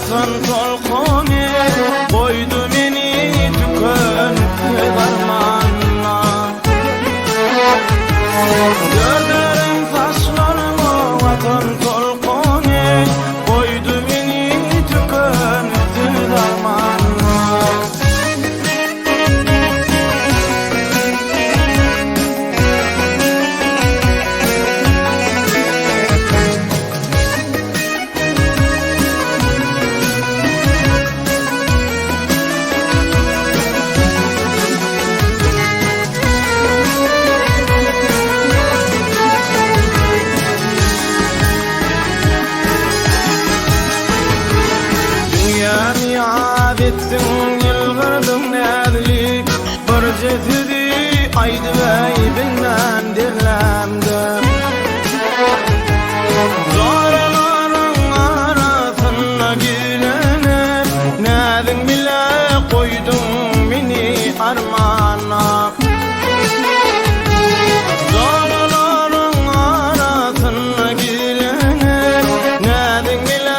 Vatan tolkoni koydu beni tükönüp darmanına. Gözlerim taşlarıma vatan tolkoni koydu beni tükönüp darmanına. Ettim yılgırdım nedlik bir cetidi aydı beybinden dirlemdim. Zorların arasına girenip nedin bile koydum beni armana. Zorların arasına girenip nedin bile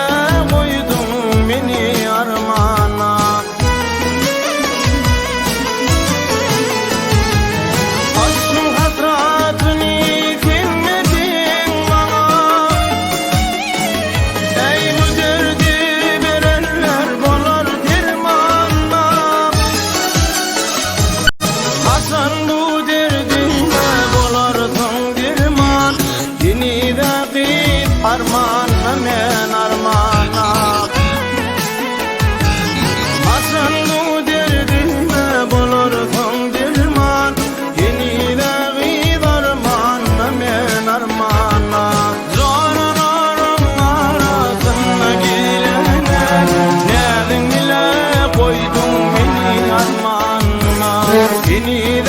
koydum beni armana. Armana men armana Hasan bu derdime bulursun dirman Yenile gid armana men armana Zorların arasına girene Nedin bile koydum beni armana Yenile